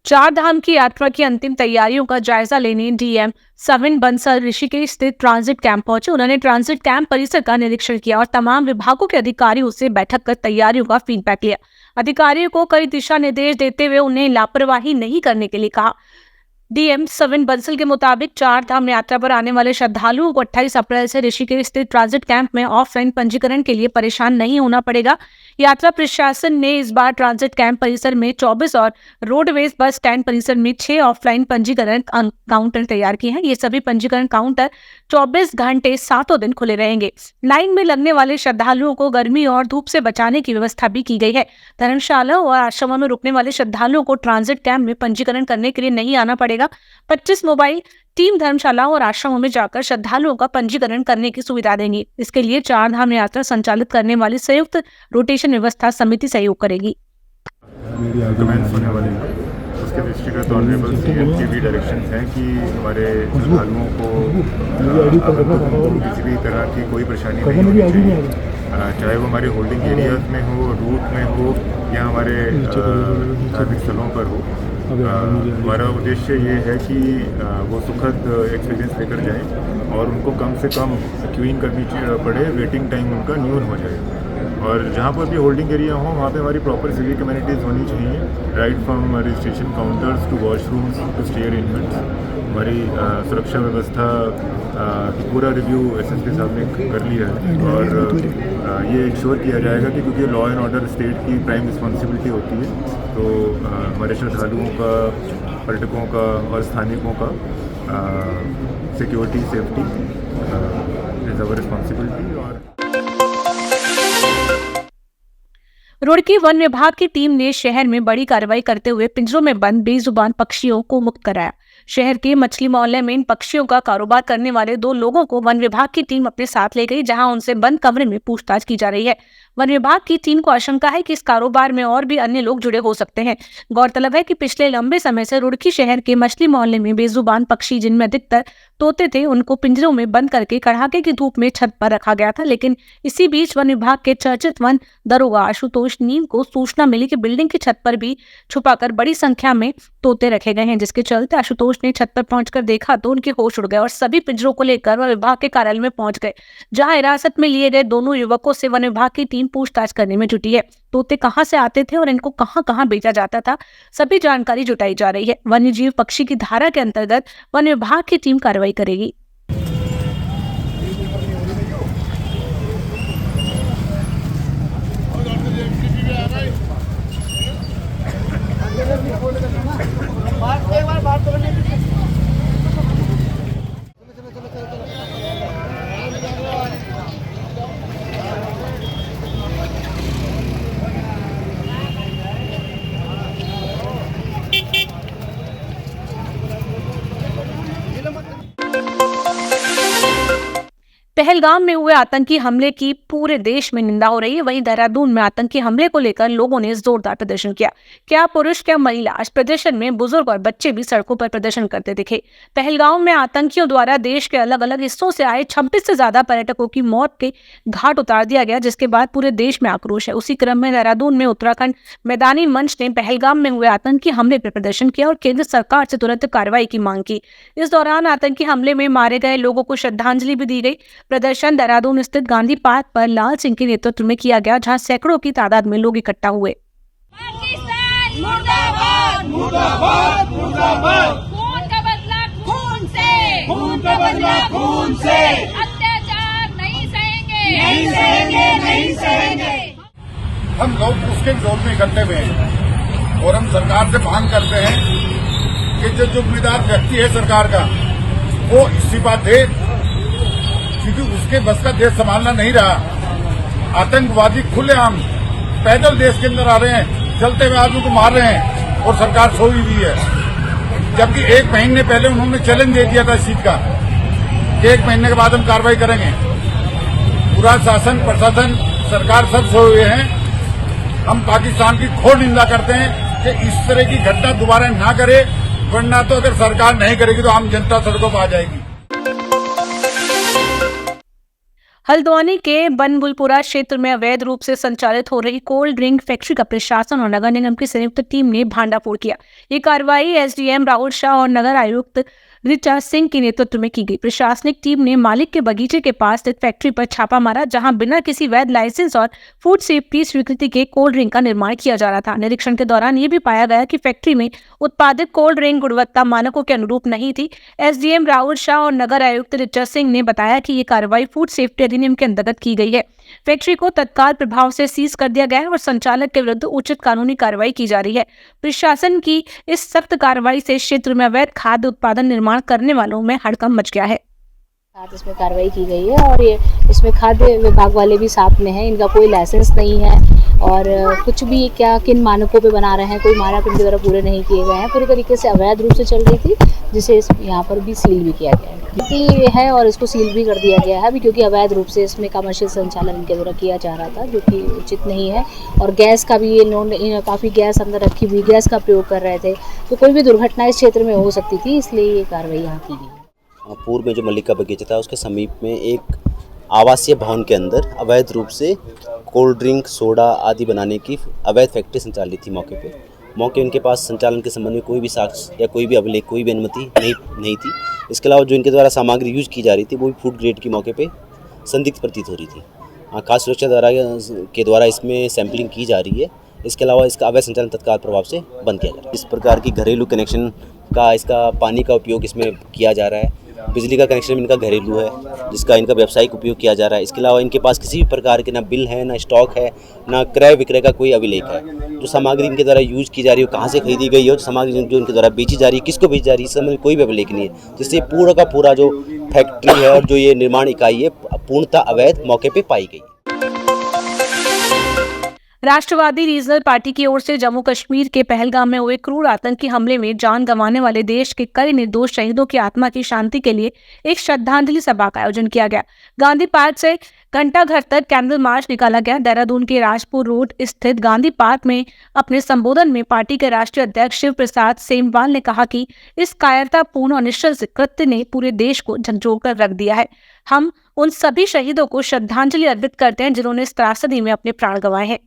चार धाम की यात्रा की अंतिम तैयारियों का जायजा लेने डीएम सविन बंसल ऋषिकेश स्थित ट्रांजिट कैंप पहुंचे। उन्होंने ट्रांजिट कैंप परिसर का निरीक्षण किया और तमाम विभागों के अधिकारियों से बैठक कर तैयारियों का फीडबैक लिया। अधिकारियों को कई दिशा निर्देश देते हुए उन्हें लापरवाही नहीं करने के लिए कहा। डीएम सविन बंसल के मुताबिक चार धाम यात्रा पर आने वाले श्रद्धालुओं को 28 अप्रैल से ऋषिकेश स्थित ट्रांजिट कैंप में ऑफलाइन पंजीकरण के लिए परेशान नहीं होना पड़ेगा। यात्रा प्रशासन ने इस बार ट्रांजिट कैंप परिसर में 24 और रोडवेज बस स्टैंड परिसर में 6 ऑफलाइन पंजीकरण काउंटर तैयार किए हैं। ये सभी पंजीकरण काउंटर 24 घंटे 7 दिन खुले रहेंगे। लाइन में लगने वाले श्रद्धालुओं को गर्मी और धूप से बचाने की व्यवस्था भी की गई है। धर्मशाला और आश्रमों में रुकने वाले श्रद्धालुओं को ट्रांजिट कैंप में पंजीकरण करने के लिए नहीं आना पड़ेगा। 25 मोबाइल टीम धर्मशाला और आश्रमों में जाकर श्रद्धालुओं का पंजीकरण करने की सुविधा देंगी। इसके लिए चार धाम यात्रा संचालित करने वाली संयुक्त रोटेशन व्यवस्था समिति सहयोग करेगी। उसके दृष्टिगत ऑनरेबल सीएम की भी डायरेक्शंस हैं कि हमारे श्रद्धालुओं को किसी भी तरह की कोई परेशानी नहीं होनी चाहिए, चाहे वो हमारे होल्डिंग एरियाज में हो, रूट में हो या हमारे धार्मिक स्थलों पर हो। हमारा उद्देश्य ये है कि वो सुखद एक्सपीरियंस लेकर जाएं और उनको कम से कम क्यूइंग करनी पड़े, वेटिंग टाइम उनका न्यून हो जाए। और जहाँ पर भी होल्डिंग एरिया हो वहाँ पे हमारी प्रॉपर सिविक कम्युनिटीज़ होनी चाहिए, right from registration counters to washrooms to stay arrangements. हमारी सुरक्षा व्यवस्था पूरा रिव्यू एसएसपी साहब ने कर लिया है और ये इंश्योर किया जाएगा कि क्योंकि लॉ एंड ऑर्डर स्टेट की प्राइम रिस्पॉन्सिबिलिटी होती है, तो हमारे श्रद्धालुओं का, पर्यटकों का और स्थानिकों का security safety is our responsibility. और रुड़की वन विभाग की टीम ने शहर में बड़ी कार्रवाई करते हुए पिंजरों में बंद बेजुबान पक्षियों को मुक्त कराया। शहर के मछली मोहल्ले में इन पक्षियों का कारोबार करने वाले 2 लोगों को वन विभाग की टीम अपने साथ ले गई, जहां उनसे बंद कमरे में पूछताछ की जा रही है। वन विभाग की टीम को आशंका है कि इस कारोबार में और भी अन्य लोग जुड़े हो सकते हैं। गौरतलब है कि पिछले लंबे समय से रुड़की शहर के मछली मोहल्ले में बेजुबान पक्षी, जिनमें अधिकतर तोते थे, उनको पिंजरों में बंद करके कड़ाके की धूप में छत पर रखा गया था। लेकिन इसी बीच वन विभाग के चर्चित वन दरोगा आशुतोष नीम को सूचना मिली कि बिल्डिंग की छत पर भी छुपाकर बड़ी संख्या में तोते रखे गए हैं, जिसके चलते आशुतोष ने छत पर पहुंचकर देखा तो उनके होश उड़ गए और सभी पिंजरों को लेकर वन विभाग के कार्यालय में पहुंच गए, जहां हिरासत में लिए गए दोनों युवकों से वन विभाग की टीम पूछताछ करने में जुटी है। तोते कहां से आते थे और इनको कहां कहां बेचा जाता था, सभी जानकारी जुटाई जा रही है। वन्य जीव पक्षी की धारा के अंतर्गत वन विभाग की टीम कार्रवाई करेगी। पहलगाम में हुए आतंकी हमले की पूरे देश में निंदा हो रही है। वहीं देहरादून में आतंकी हमले को लेकर लोगों ने जोरदार प्रदर्शन किया। क्या पुरुष क्या महिला, आज प्रदर्शन में बुजुर्ग और बच्चे भी सड़कों पर प्रदर्शन करते दिखे। पहलगाम में आतंकियों द्वारा देश के अलग अलग हिस्सों से आए 26 से ज्यादा पर्यटकों की मौत के घाट उतार दिया गया, जिसके बाद पूरे देश में आक्रोश है। उसी क्रम में देहरादून में उत्तराखंड मैदानी मंच ने पहलगाम में हुए आतंकी हमले पर प्रदर्शन किया और केंद्र सरकार से तुरंत कार्रवाई की मांग की। इस दौरान आतंकी हमले में मारे गए लोगों को श्रद्धांजलि भी दी गई। प्रदर्शन देहरादून स्थित गांधी पार्क पर लाल सिंह के नेतृत्व में किया गया, जहां सैकड़ों की तादाद में लोग इकट्ठा हुए। मुर्दाबाद, मुर्दाबाद, मुर्दाबाद। खून का बदला खून से, खून का बदला खून से। अत्याचार नहीं सहेंगे, नहीं सहेंगे, नहीं सहेंगे। हम लोग उसके विरोध में इकट्ठे हुए हैं और हम सरकार से मांग करते हैं कि जो जिम्मेदार व्यक्ति है सरकार का, वो इस्तीफा दे, क्योंकि उसके बस का देश संभालना नहीं रहा। आतंकवादी खुलेआम पैदल देश के अंदर आ रहे हैं, चलते हुए आदमी को मार रहे हैं और सरकार सोई हुई है। जबकि 1 महीने पहले उन्होंने चैलेंज दे दिया था इस चीज का कि 1 महीने के बाद हम कार्रवाई करेंगे। पूरा शासन, प्रशासन, सरकार सब सोए हुए हैं। हम पाकिस्तान की घोर निंदा करते हैं कि इस तरह की घटना दोबारा ना करे, वरना तो अगर सरकार नहीं करेगी तो आम जनता सड़कों पर आ जाएगी। हल्द्वानी के बनबुलपुरा क्षेत्र में अवैध रूप से संचालित हो रही कोल्ड ड्रिंक फैक्ट्री का प्रशासन और नगर निगम की संयुक्त टीम ने भांडाफोड़ किया। ये कार्रवाई एसडीएम राहुल शाह और नगर आयुक्त ऋचा सिंह के नेतृत्व में की गई। प्रशासनिक टीम ने मालिक के बगीचे के पास स्थित फैक्ट्री पर छापा मारा, जहां बिना किसी वैध लाइसेंस और फूड सेफ्टी स्वीकृति के कोल्ड ड्रिंक का निर्माण किया जा रहा था। निरीक्षण के दौरान ये भी पाया गया कि फैक्ट्री में उत्पादित कोल्ड ड्रिंक गुणवत्ता मानकों के अनुरूप नहीं थी। एसडीएम राहुल शाह और नगर आयुक्त ऋचा सिंह ने बताया कि ये कार्रवाई फूड सेफ्टी अधिनियम के अंतर्गत की गई है। फैक्ट्री को तत्काल प्रभाव से सीज कर दिया गया है और संचालक के विरुद्ध उचित कानूनी कार्रवाई की जा रही है। प्रशासन की इस सख्त कार्रवाई से क्षेत्र में अवैध खाद्य उत्पादन निर्माण करने वालों में हड़कंप मच गया है। साथ इसमें कार्रवाई की गई है और ये इसमें खाद्य विभाग वाले भी साथ में हैं। इनका कोई लाइसेंस नहीं है और कुछ भी क्या किन मानकों पे बना रहे हैं, कोई मानक इनके द्वारा पूरे नहीं किए गए हैं। पूरी तरीके से अवैध रूप से चल रही थी, जिसे यहाँ पर भी सील भी किया गया है और इसको सील भी कर दिया गया है अभी, क्योंकि अवैध रूप से इसमें कमर्शियल संचालन इनके द्वारा किया जा रहा था, जो कि उचित नहीं है। और गैस का भी ये काफ़ी गैस अंदर रखी हुई गैस का प्रयोग कर रहे थे, तो कोई भी दुर्घटना इस क्षेत्र में हो सकती थी, इसलिए ये कार्रवाई यहाँ की गई। पूर्व में जो मल्लिका बगीचा था उसके समीप में एक आवासीय भवन के अंदर अवैध रूप से कोल्ड ड्रिंक, सोडा आदि बनाने की अवैध फैक्ट्री संचालित थी। मौके उनके पास संचालन के संबंध में कोई भी साक्ष्य या कोई भी अभिलेख, कोई भी अनुमति नहीं थी। इसके अलावा जो इनके द्वारा सामग्री यूज की जा रही थी वो भी फूड ग्रेड की मौके पे संदिग्ध प्रतीत हो रही थी। खाद्य सुरक्षा के द्वारा इसमें सैंपलिंग की जा रही है। इसके अलावा इसका अवैध संचालन तत्काल प्रभाव से बंद किया जा रहा है। इस प्रकार की घरेलू कनेक्शन का, इसका पानी का उपयोग इसमें किया जा रहा है। बिजली का कनेक्शन इनका घरेलू है, जिसका इनका व्यावसायिक उपयोग किया जा रहा है। इसके अलावा इनके पास किसी भी प्रकार के ना बिल है, ना स्टॉक है, ना क्रय विक्रय का कोई अभिलेख है। जो सामग्री इनके द्वारा यूज की जा रही है, कहाँ से खरीदी गई है और सामग्री जो इनके द्वारा बेची जा रही है, किसको बेची जा रही है, इस संबंध में कोई भी अभिलेख नहीं है। जिससे पूरा का पूरा जो फैक्ट्री है और जो ये निर्माण इकाई है पूर्णतः अवैध मौके पर पाई गई। राष्ट्रवादी रीजनल पार्टी की ओर से जम्मू कश्मीर के पहलगाम में हुए क्रूर आतंकी हमले में जान गंवाने वाले देश के कई निर्दोष शहीदों की आत्मा की शांति के लिए एक श्रद्धांजलि सभा का आयोजन किया गया। गांधी पार्क से घंटा घर तक कैंडल मार्च निकाला गया। देहरादून के राजपुर रोड स्थित गांधी पार्क में अपने संबोधन में पार्टी के राष्ट्रीय अध्यक्ष शिव प्रसाद सेमवाल ने कहा कि इस कायरतापूर्ण और निश्चल कृत्य ने पूरे देश को झकझोर कर रख दिया है। हम उन सभी शहीदों को श्रद्धांजलि अर्पित करते हैं जिन्होंने इस त्रासदी में अपने प्राण गंवाए हैं।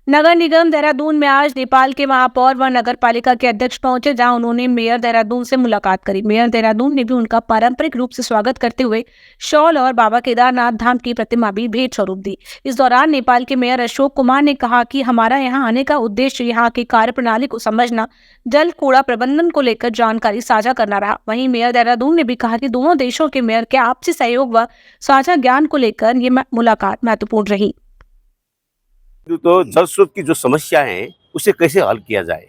नगर निगम देहरादून में आज नेपाल के महापौर व नगर पालिका के अध्यक्ष पहुंचे, जहां उन्होंने मेयर देहरादून से मुलाकात करी। मेयर देहरादून ने भी उनका पारंपरिक रूप से स्वागत करते हुए शॉल और बाबा केदारनाथ धाम की प्रतिमा भी भेंट स्वरूप दी। इस दौरान नेपाल के मेयर अशोक कुमार ने कहा कि हमारा यहाँ आने का उद्देश्य यहाँ की कार्यप्रणाली को समझना, जल कूड़ा प्रबंधन को लेकर जानकारी साझा करना रहा। वहीं मेयर देहरादून ने भी कहा कि दोनों देशों के मेयर के आपसी सहयोग व साझा ज्ञान को लेकर ये मुलाकात महत्वपूर्ण रही। तो जल स्रोत की जो समस्या है उसे कैसे हल किया जाए।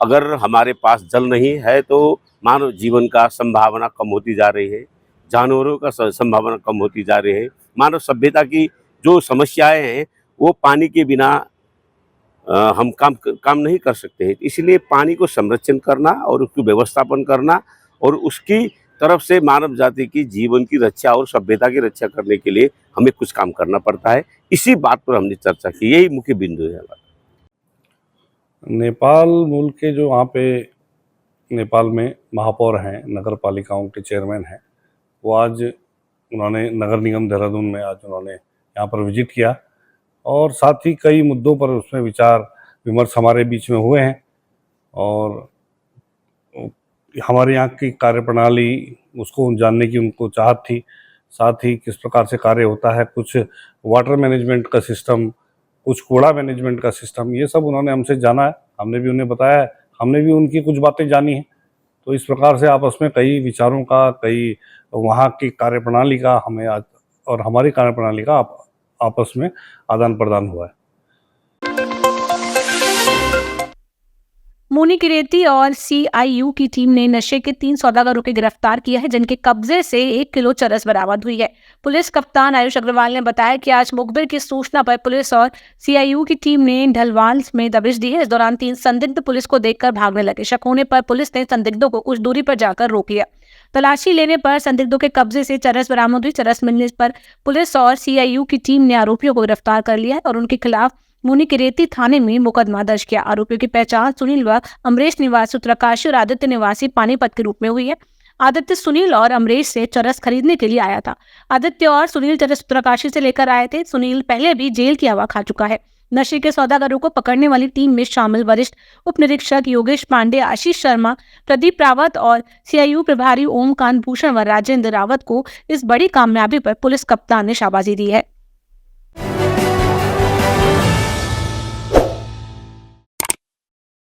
अगर हमारे पास जल नहीं है तो मानव जीवन का संभावना कम होती जा रही है, जानवरों का संभावना कम होती जा रही है। मानव सभ्यता की जो समस्याएं हैं वो पानी के बिना हम काम नहीं कर सकते हैं। इसलिए पानी को संरक्षण करना और उसकी व्यवस्थापन करना और उसकी तरफ से मानव जाति की जीवन की रक्षा और सभ्यता की रक्षा करने के लिए हमें कुछ काम करना पड़ता है। इसी बात पर हमने चर्चा की, यही मुख्य बिंदु है। नेपाल मुल्क के जो वहाँ पे नेपाल में महापौर हैं, नगर पालिकाओं के चेयरमैन हैं, वो आज उन्होंने नगर निगम देहरादून में आज उन्होंने यहाँ पर विजिट किया और साथ ही कई मुद्दों पर उसमें विचार विमर्श हमारे बीच में हुए हैं और हमारे यहाँ की कार्यप्रणाली उसको जानने की उनको चाहत थी। साथ ही किस प्रकार से कार्य होता है, कुछ वाटर मैनेजमेंट का सिस्टम, कुछ कूड़ा मैनेजमेंट का सिस्टम, ये सब उन्होंने हमसे जाना है, हमने भी उन्हें बताया है, हमने भी उनकी कुछ बातें जानी हैं। तो इस प्रकार से आपस में कई विचारों का, कई वहाँ की कार्यप्रणाली का हमें आज और हमारी कार्यप्रणाली का आपस में आदान प्रदान हुआ है। मोनी किरेती और CIU की टीम ने नशे के 3 सौदागरों को गिरफ्तार किया है, जिनके कब्जे से 1 किलो चरस बरामद हुई है। पुलिस कप्तान आयुष अग्रवाल ने बताया कि आज मुखबिर की सूचना पर पुलिस और CIU की टीम ने ढलवाल में दबिश दी है। इस दौरान 3 संदिग्ध पुलिस को देखकर भागने लगे। शक होने पर पुलिस ने संदिग्धों को कुछ दूरी पर जाकर रोक लिया। तलाशी लेने पर संदिग्धों के कब्जे से चरस बरामद हुई। चरस मिलने पर पुलिस और CIU की टीम ने आरोपियों को गिरफ्तार कर लिया है और उनके खिलाफ मोनी किरेती थाने में मुकदमा दर्ज किया। आरोपियों की पहचान सुनील व अमरीश निवासी उत्तरकाशी और आदित्य निवासी पानीपत के रूप में हुई है। आदित्य सुनील और अमरीश से चरस खरीदने के लिए आया था। आदित्य और सुनील चरस उत्तरकाशी से लेकर आए थे। सुनील पहले भी जेल की हवा खा चुका है। नशे के सौदागरों को पकड़ने वाली टीम में शामिल वरिष्ठ उप निरीक्षक योगेश पांडे, आशीष शर्मा, प्रदीप रावत और CIU प्रभारी ओमकांत भूषण व राजेंद्र रावत को इस बड़ी कामयाबी पर पुलिस कप्तान ने शाबाशी दी है।